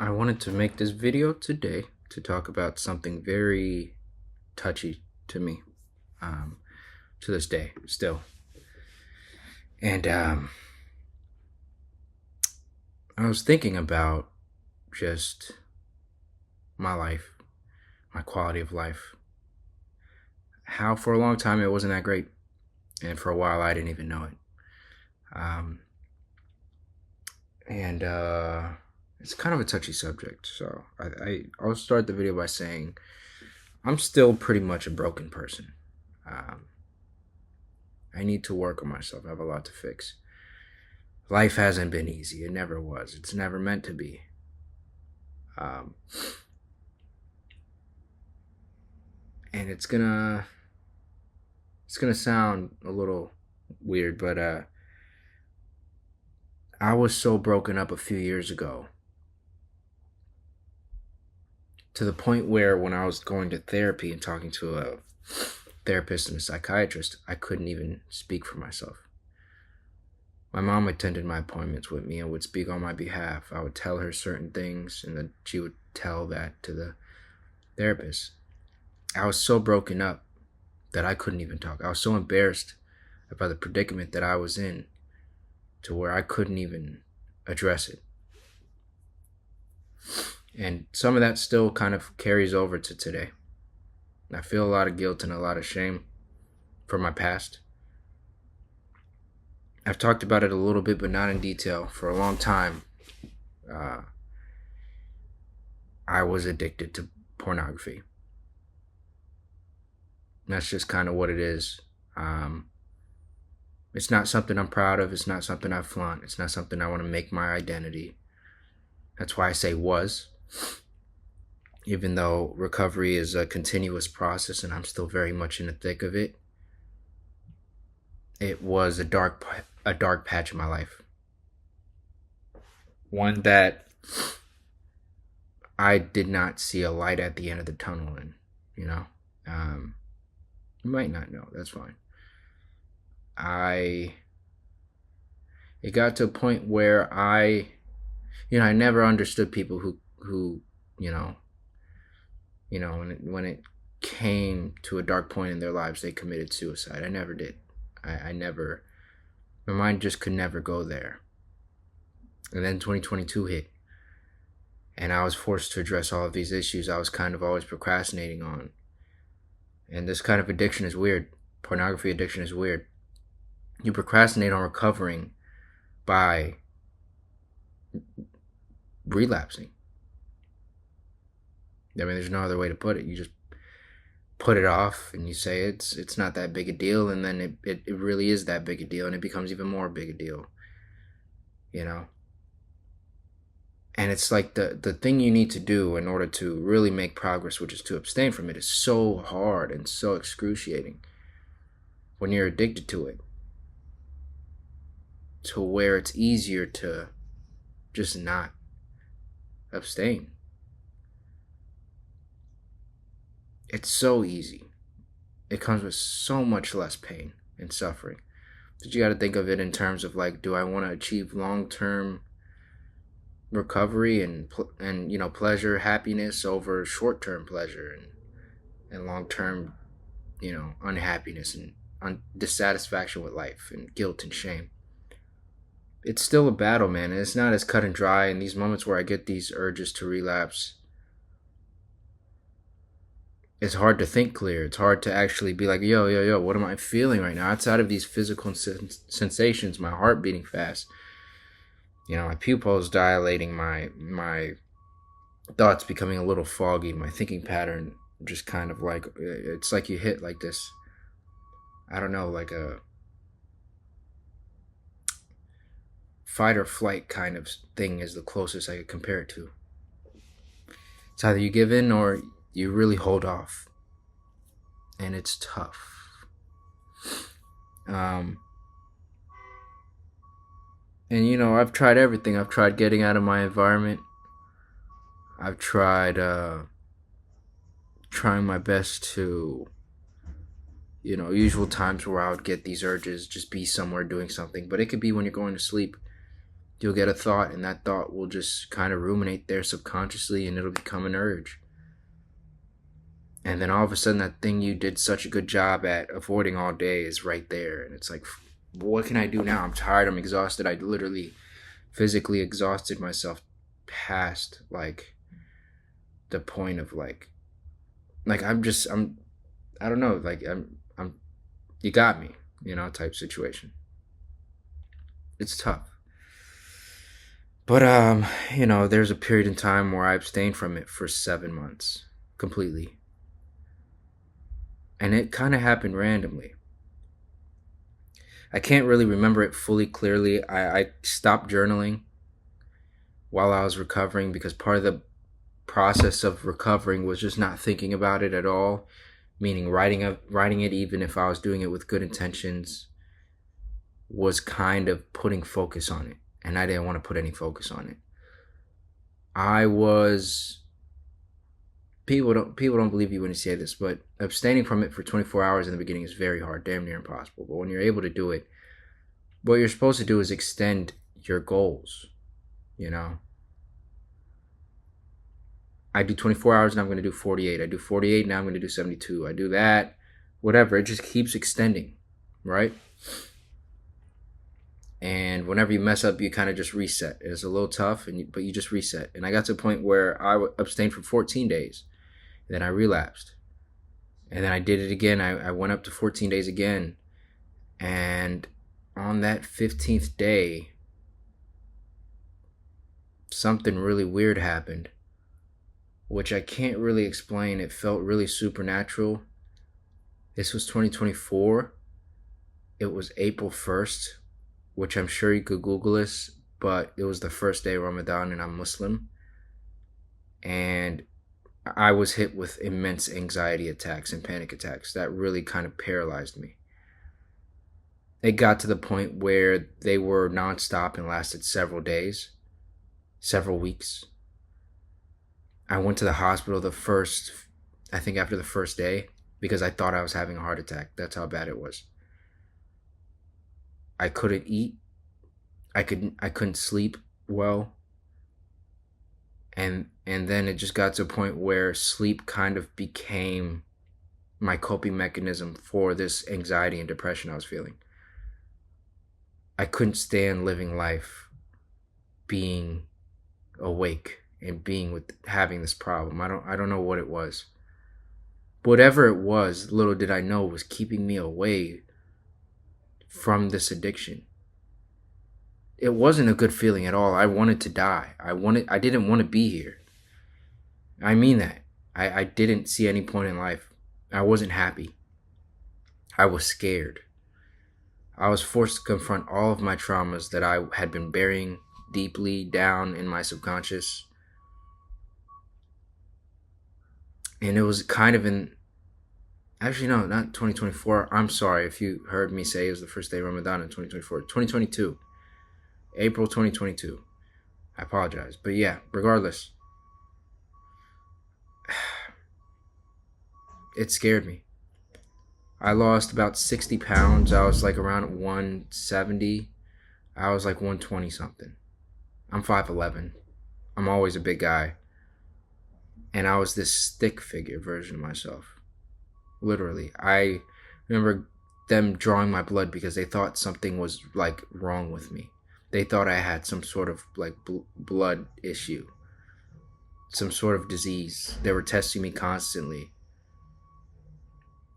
I wanted to make this video today to talk about something very touchy to me, um, to this day, still. And I was thinking about just my life, my quality of life. How for a long time it wasn't that great, and for a while I didn't even know it. Um, and It's kind of a touchy subject, so I'll start the video by saying I'm still pretty much a broken person. Um, I need to work on myself. I have a lot to fix. Life hasn't been easy. It never was. It's never meant to be. Um, and it's gonna sound a little weird, but I was so broken up a few years ago to the point where when I was going to therapy and talking to a therapist and a psychiatrist, I couldn't even speak for myself. My mom attended my appointments with me and would speak on my behalf. I would tell her certain things, and then she would tell that to the therapist. I was so broken up that I couldn't even talk. I was so embarrassed about the predicament that I was in to where I couldn't even address it. And some of that still kind of carries over to today. I feel a lot of guilt and a lot of shame for my past. I've talked about it a little bit, but not in detail. For a long time, uh, I was addicted to pornography. That's just kind of what it is. It's not something I'm proud of. It's not something I flaunt. It's not something I want to make my identity. That's why I say was. Even though recovery is a continuous process and I'm still very much in the thick of it, it was a dark patch in my life. One that I did not see a light at the end of the tunnel in, you know? You might not know, that's fine. It got to a point where I never understood people who, when it came to a dark point in their lives, they committed suicide. I never did. I never, my mind just could never go there. And then 2022 hit, and I was forced to address all of these issues I was kind of always procrastinating on. And this kind of addiction is weird. Pornography addiction is weird. You procrastinate on recovering by relapsing. I mean, there's no other way to put it. You just put it off and you say it's not that big a deal, and then it really is that big a deal, and it becomes even more big a deal. And it's like the thing you need to do in order to really make progress, which is to abstain from it, is so hard and so excruciating when you're addicted to it, to where it's easier to just not abstain. It's so easy. It comes with so much less pain and suffering. But you got to think of it in terms of like, do I want to achieve long-term recovery and pleasure, happiness over short-term pleasure and long-term unhappiness and dissatisfaction with life and guilt and shame? It's still a battle, man, and it's not as cut and dry. In these moments where I get these urges to relapse, it's hard to think clear. It's hard to actually be like, yo, what am I feeling right now? Outside of these physical sensations, my heart beating fast, my pupils dilating, my thoughts becoming a little foggy, my thinking pattern just kind of like, it's like you hit like this, I don't know, like a fight or flight kind of thing is the closest I could compare it to. It's either you give in or you really hold off, and it's tough. And I've tried everything. I've tried getting out of my environment. I've tried trying my best to, usual times where I would get these urges, just be somewhere doing something. But it could be when you're going to sleep. You'll get a thought, and that thought will just kind of ruminate there subconsciously, and it'll become an urge. And then all of a sudden, that thing you did such a good job at avoiding all day is right there. And it's like, what can I do now? I'm tired. I'm exhausted. I literally physically exhausted myself past like the point of like I don't know, like I'm you got me, type situation. It's tough. But there's a period in time where I abstained from it for 7 months completely. And it kind of happened randomly. I can't really remember it fully clearly. I stopped journaling while I was recovering because part of the process of recovering was just not thinking about it at all, meaning writing it even if I was doing it with good intentions was kind of putting focus on it, and I didn't want to put any focus on it. People don't believe you when you say this, but abstaining from it for 24 hours in the beginning is very hard, damn near impossible. But when you're able to do it, what you're supposed to do is extend your goals, I do 24 hours and I'm going to do 48. I do 48 now I'm going to do 72. I do that, whatever. It just keeps extending, right? And whenever you mess up, you kind of just reset. It's a little tough, but you just reset. And I got to a point where I abstained for 14 days. Then I relapsed. And then I did it again. I went up to 14 days again. And on that 15th day, something really weird happened, which I can't really explain. It felt really supernatural. This was 2024. It was April 1st, which I'm sure you could Google this, but it was the first day of Ramadan and I'm Muslim. And I was hit with immense anxiety attacks and panic attacks that really kind of paralyzed me. It got to the point where they were nonstop and lasted several days, several weeks. I went to the hospital after the first day, because I thought I was having a heart attack. That's how bad it was. I couldn't eat. I couldn't sleep well. And then it just got to a point where sleep kind of became my coping mechanism for this anxiety and depression I was feeling. I couldn't stand living life being awake and having this problem. I don't know what it was. Whatever it was, little did I know, was keeping me away from this addiction. It wasn't a good feeling at all. I wanted to die. I didn't want to be here. I mean that. I didn't see any point in life. I wasn't happy. I was scared. I was forced to confront all of my traumas that I had been burying deeply down in my subconscious. And it was kind of actually no, not 2024. I'm sorry if you heard me say it was the first day of Ramadan in 2024. 2022. April 2022. I apologize. But yeah, regardless. It scared me. I lost about 60 pounds. I was like around 170. I was like 120 something. I'm 5'11". I'm always a big guy. And I was this stick figure version of myself. Literally. I remember them drawing my blood because they thought something was like wrong with me. They thought I had some sort of like blood issue. Some sort of disease. They were testing me constantly.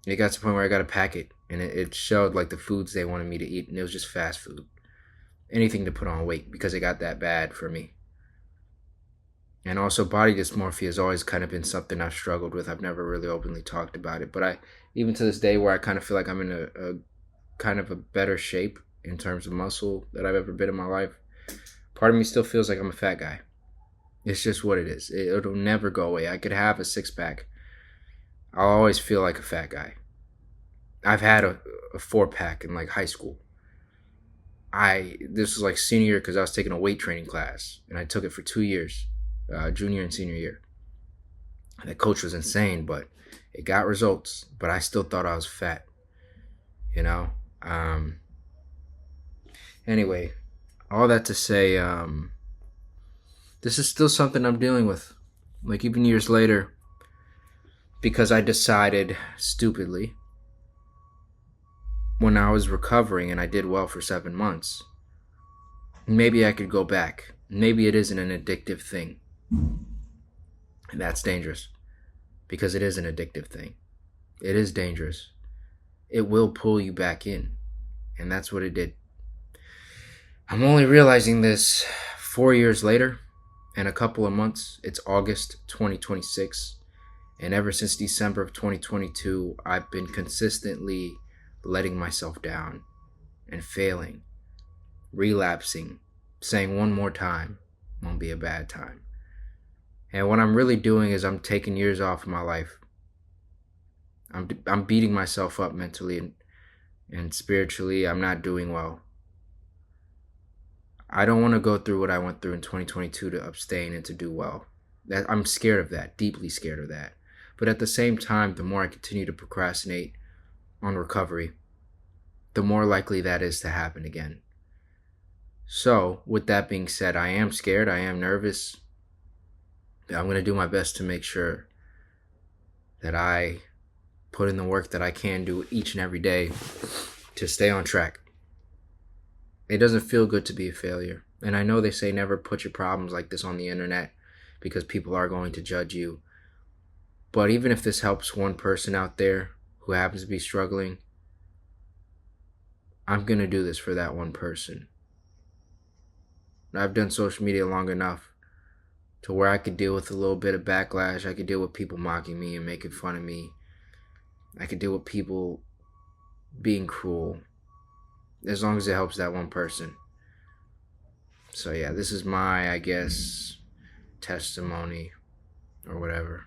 It got to the point where I got a packet and it showed like the foods they wanted me to eat, and it was just fast food. Anything to put on weight because it got that bad for me. And also body dysmorphia has always kind of been something I've struggled with. I've never really openly talked about it. But even to this day where I kind of feel like I'm in a kind of a better shape in terms of muscle that I've ever been in my life, part of me still feels like I'm a fat guy. It's just what it is. It'll never go away. I could have a six-pack. I'll always feel like a fat guy. I've had a 4-pack in like high school. This was like senior year because I was taking a weight training class, and I took it for 2 years. Junior and senior year. The coach was insane, but it got results. But I still thought I was fat, Anyway, All that to say, this is still something I'm dealing with. Like, even years later, because I decided stupidly when I was recovering and I did well for 7 months, maybe I could go back. Maybe it isn't an addictive thing. And that's dangerous because it is an addictive thing. It is dangerous. It will pull you back in. And that's what it did. I'm only realizing this 4 years later and a couple of months. It's August 2026. And ever since December of 2022, I've been consistently letting myself down and failing, relapsing, saying one more time won't be a bad time. And what I'm really doing is I'm taking years off of my life. I'm beating myself up mentally and spiritually. I'm not doing well. I don't want to go through what I went through in 2022 to abstain and to do well. I'm scared of that, deeply scared of that. But at the same time, the more I continue to procrastinate on recovery, the more likely that is to happen again. So, with that being said, I am scared, I am nervous. I'm going to do my best to make sure that I put in the work that I can do each and every day to stay on track. It doesn't feel good to be a failure. And I know they say never put your problems like this on the internet because people are going to judge you. But even if this helps one person out there who happens to be struggling, I'm going to do this for that one person. I've done social media long enough to where I could deal with a little bit of backlash. I could deal with people mocking me and making fun of me. I could deal with people being cruel, as long as it helps that one person. So yeah, this is my, I guess, testimony or whatever.